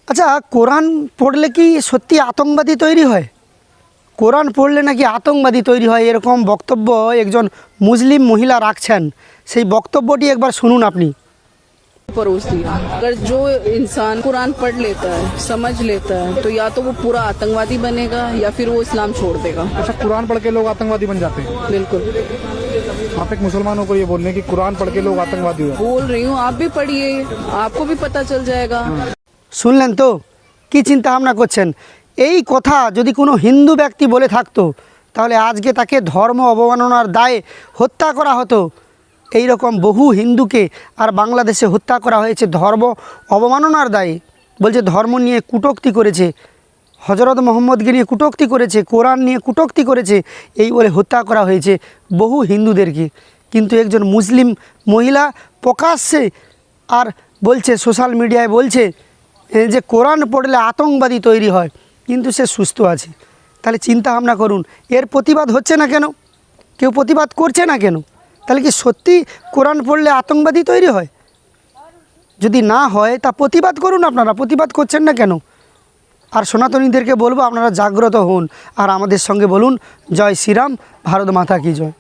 আচ্ছা, কোরআন পড়লে কি সত্যি আতঙ্কবাদী তৈরি হয়? কোরআন পড়লে নাকি আতঙ্কবাদী তৈরি হয়, এরকম বক্তব্য একজন মুসলিম মহিলা রাখছেন। সেই বক্তব্যটি একবার শুনুন আপনি। परोस दिया। अगर जो इंसान कुरान पढ़ लेता है, समझ लेता है, तो या तो वो पूरा आतंकवादी बनेगा या फिर वो इस्लाम छोड़ देगा। अच्छा, कुरान पढ़ के लोग आतंकवादी बन जाते हैं? बिल्कुल आप एक मुसलमानों को ये बोल रहे हैं कि कुरान पढ़ के लोग आतंकवादी हुए? बोल रही हूँ, आप भी पढ़िए, आपको भी पता चल जाएगा। শুনলেন তো কি চিন্তা ভাবনা করছেন? এই কথা যদি কোনো হিন্দু ব্যক্তি বলে থাকতো তাহলে আজকে তাকে ধর্ম অবমাননার দায়ে হত্যা করা হতো। এই রকম বহু হিন্দুকে আর বাংলাদেশে হত্যা করা হয়েছে ধর্ম অবমাননার দায়ে। বলছে ধর্ম নিয়ে কটূক্তি করেছে, হজরত মোহাম্মদকে নিয়ে কটূক্তি করেছে, কোরআন নিয়ে কটূক্তি করেছে, এই বলে হত্যা করা হয়েছে বহু হিন্দুদেরকে। কিন্তু একজন মুসলিম মহিলা প্রকাশ্যে আর বলছে, সোশ্যাল মিডিয়ায় বলছে যে কোরআন পড়লে আতঙ্কবাদী তৈরি হয়, কিন্তু সে সুস্থ আছে। তাহলে চিন্তা ভাবনা করুন, এর প্রতিবাদ হচ্ছে না কেন? কেউ প্রতিবাদ করছে না কেন? তাহলে কি সত্যি কোরআন পড়লে আতঙ্কবাদী তৈরি হয়? যদি না হয় তা প্রতিবাদ করুন। আপনারা প্রতিবাদ করছেন না কেন? আর সনাতনীদেরকে বলবো আপনারা জাগ্রত হন আর আমাদের সঙ্গে বলুন জয় শ্রীরাম, ভারত মাতা কি জয়।